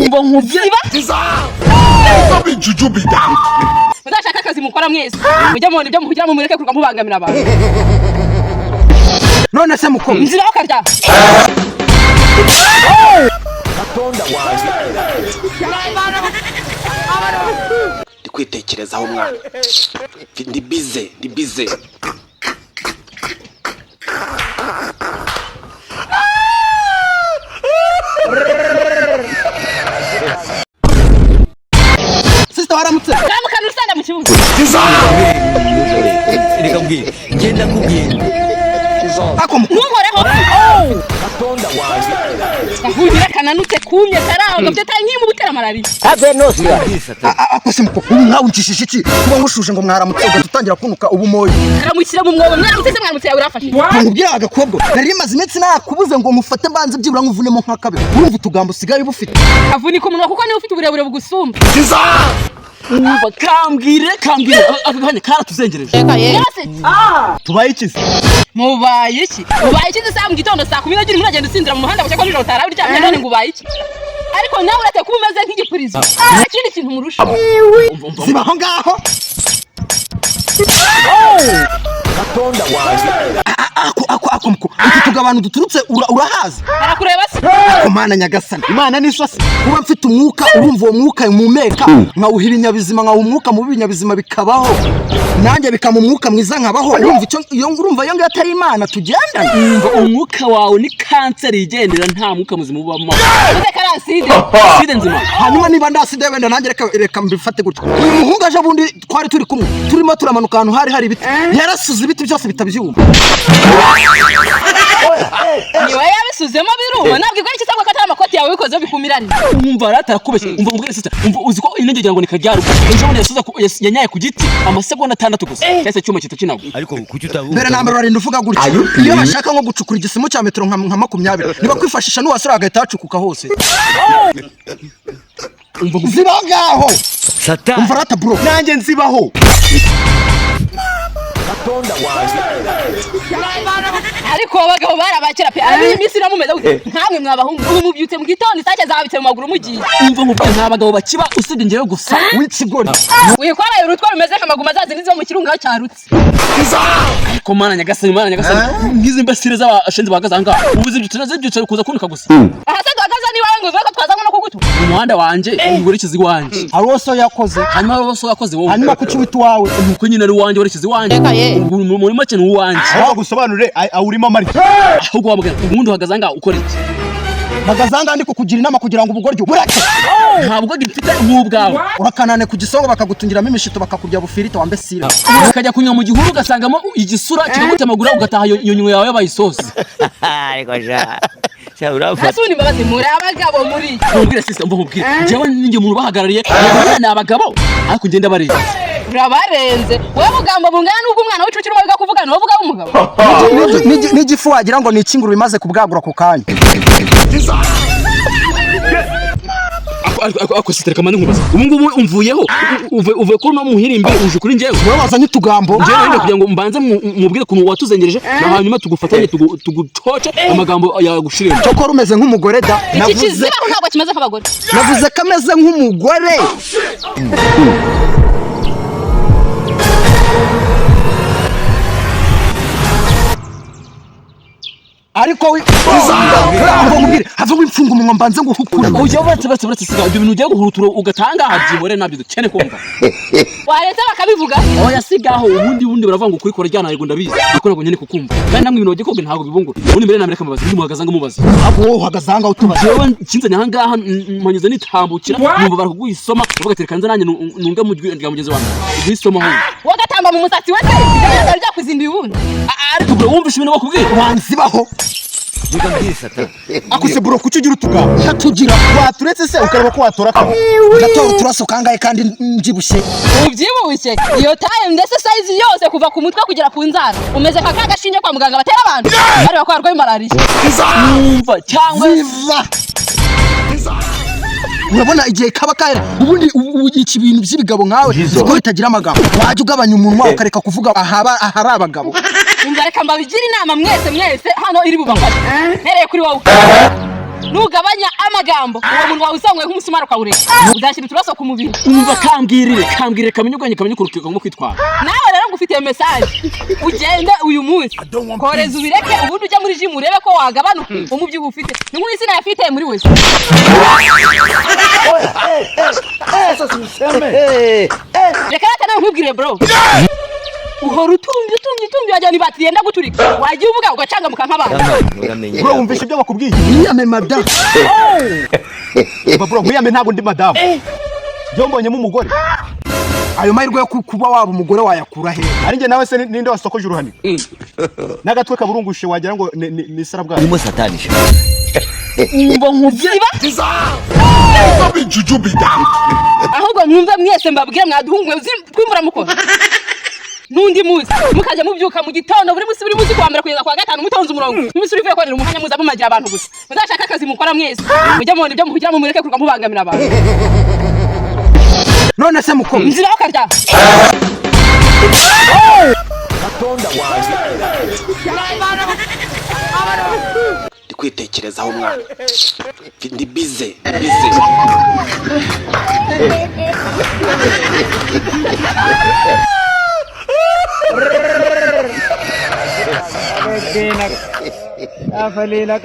umva nkubwire mudashaka akazi mukora mwese mujya mu byo mukugira mu mureke kurwa mubangamira abantu none se muko nzira akarya atonda wanjye ndikwitekerezaho mwana ndi bize sister waramutse kamukana usanda mu kibuga reka mbwira ngenda nkubwira ako ntukoreho atonda wanjye ahubira kananutse kumye karaho gafite tanki mu butera malaria have no sir ako se muko nawe uncishije iki kuba ngushuje ngo mwaramutse ugatangira kunuka ubumoyi karamukira mu mwobo mwaramutse yawe urafashe nkubwira agakobwa nari maze iminsi nakubuze ngo mufate mbanze byibura nkuvunemo nk'akabe urumva utugambo usigaye bufite avunika umunwa kuko niwe ufite uburebure bugusumba umva kambwire akaganya karatuzengereje tubaye iki mubaye iki saa mu gitondo saa 10 n'ebyiri muragenda usindira mu muhanda cyangwa nijoro utarawe uryamye none ngo ubaye iki ariko nawe urate kuba umeze nk'igipurizo ikindi kintu murusha zibaho ngaho atonda wanjye ako muko iki tugabano duturutse urahazi arakureba se ako mana nyagasani imana nisose kuba mfite umwuka urumva uwo mwuka mumeka nkawuhira inyabizima nkawumwuka mu binyabizima bikabaho nanjye bikama umwuka mwiza nkabaho urumva icyo iyo ngurumva yo atari imana tugendana umva umwuka wawe ni kanseri igendera nta mwuka muzima ubamo ureka aside nzima hanyuma niba ndaside wenda nanjye reka mbifate gutyo uyu muhungu aje bundi twari turi kumwe turimo turamanuka ahantu hari ibiti yarasuze ibiti byose bitabyumva niwe yabisuzemo biruma nabwo igwa ikisabwa ko atari amakoti yawe bikoze bikumirane umva ratarakubeshye umva ubwire sister umva uziko inenge ngo nikajyaru ejo bundi yasuza yanyaye ku giti amasegonda 6 gusa cyase cyuma kitakinago ariko kuki utavuga mbere nambere barinda uvuga gutyo iyo bashaka nko gucukura igisimo cya metero nka 20 niba kwifashisha n'uwasura agahita hacukuka hose umva zibaho ngaho sata umva rata bro nanjye nzibaho atonda wanjye ariko abagabo barabakira pe ari iminsi namumeze gute nkamwe mwabahungu ubu mubyutse mu gitondo isake zabitse mu maguru mugiye umva nkubwire nta bagabo bakiba usibye ngewe gusa w'ikigori wikwaraye urutwa rumeze nk'amaguma zazindizo mu kirunga cyarutse ariko mana nyagasani ngize imbasire z'abashenzi bahagaze ahangaha ubu zibyutse kuza kunuka gusa aha se duhagaze ni wawe ngo uvuge ko twazanywe no kugutu mu muhanda wanje ungurikizi wanje hari wose yakoze hanyuma wose yakoze wowe hanyuma kuki wita wawe nuko nyine ari wanje warikizi wanje muri make ni uwanje aho gusobanure awurimo mari ahubwo wabwira ubundi uhagaze ahangaha ukora iki bagazanga ndi kukugira inama kugira ngo ubugoryo burake ntabwo gifite nk'ubwawe urakanane ku gisongo bakagutungiramo imishito bakakurya bufirito wambesira ukajya kunywa mu gihuru ugasangamo igisura kikagutemagura ugataha iyo nyuma yawe yabayisosi ariko sha urafata asundi mbabazi muri abagabo muri nkubwire sister umva nkubwire jewe ninjye umuntu bahagarariye ni abagabo ariko ngenda bareze urabarenze wowe bugambo bungana n'ubwo umwana w'icuciro wabiga kuvugana wowe vuga umugabo n'igifu wagira ngo ni ikinguru bimaze kubwagura ku kanya ako sitereka mane nkubaza ubu ngubu umvuyeho uvuye kuri no muhirimbi uje kuri njyewe wowe wazanye utugambo njyewe nende kugira ngo mbanze mubwire kuntu watuzengereje na hanyuma tugufatanye tugucoce amagambo yagushiremo cyo ko rumeze nk'umugore da iki kiziba ntabwo kimeze nk'abagore navuze ko ameze nk'umugore ariko havamo imfunga umunwa mbanze ngo uhukure ujya batse siga ibyo bintu ugiye guhurutura ugatanga habyibore nabyo dukene kumva waretse bakabivuga oya sigaho ubundi baravuga ngo kuri kora ryana yego ndabizi akora ngo nyene kukumva kandi namwe ibintu bagikoge ntago bibungura ubundi mbere namereka mubaza ndi muhagaza ngo mubaza abo uhagaza hanga utubaza jewe kinzanye ahangaha mpanyuze nitambukira numva barakuguyisoma bavuga ati reka nanjye nunga mu rya mugeze wanjye uguyisoma ho wagatamba mu musatsi wese bijya kuzimba ibunda ariko bro wumvisha ibintu bakubwira wanzibaho vuga mbisata akuse bro kuki ugira utugambo yatugira waturetse se ukareba ko watora ka gato turaso kangaye kandi njibushe ubyibushye iyo time ndetse size yose kuva ku mutwe kugera ku nzara umeze nka kagashinge kwa muganga batera abantu bari bakwarwa malaria numva cyangwa urabona igihe kaba kare ubundi iki bintu by'ibigabo nkawe ko bitagira amagambo waje ugabanya umunwa ukareka kuvuga ahari abagabo umva reka mbabigira inama mwese hano iri bubafashe ntereye kuri wowe nugabanya amagambo uwo muntu wawe usangwe nk'umusumari ukawureka uzashyira uturaso ku mubiri. umva kambwirire kamenya ubwanjye kamenya ukurukiko nko kwitwara. Nawe rero ngufitiye message ugende uyu munsi koreza ubireke ubundi ujya muri gym urebe ko wagabanuka umubyibuho ufite ni nk'uri sina yafite muri wese. Reka natana nkubwire bro uhora utumbi wajya ni batiri yenda guturika wagiye uvuga ugacangamuka nk'abantu. Bro wumvisha ibyo bakubwiye? Mwiyame madame. Bro mwiyame ntabwo ndi madame. Byo mbonyemo umugore. Ayo mahirwe yo kuba waba umugore wayakura he? Ari nge nawe se ninde wasokoje uruhani? N'agatwe kaburungushe wagira ngo ni sarabwa. Urimo satani sha. Umva nkubyiba ahubwo mwumve mwese mbabwire mwaduhungwe twimura mukora nundi muzi mukajya mubyuka mu gitondo buri musi kwambara kugeza kwa gatanu mutonze umurongo imisuri ivuye korera umuhanya muza mumagira abantu gusa muzashaka akazi mukora mwese mujya mu byo muhugira mu mureke kuruka mubangamira abantu. None se muko nzira akarya Gatonda wanjye. Kwitekerezaho mwana ndi bize afalila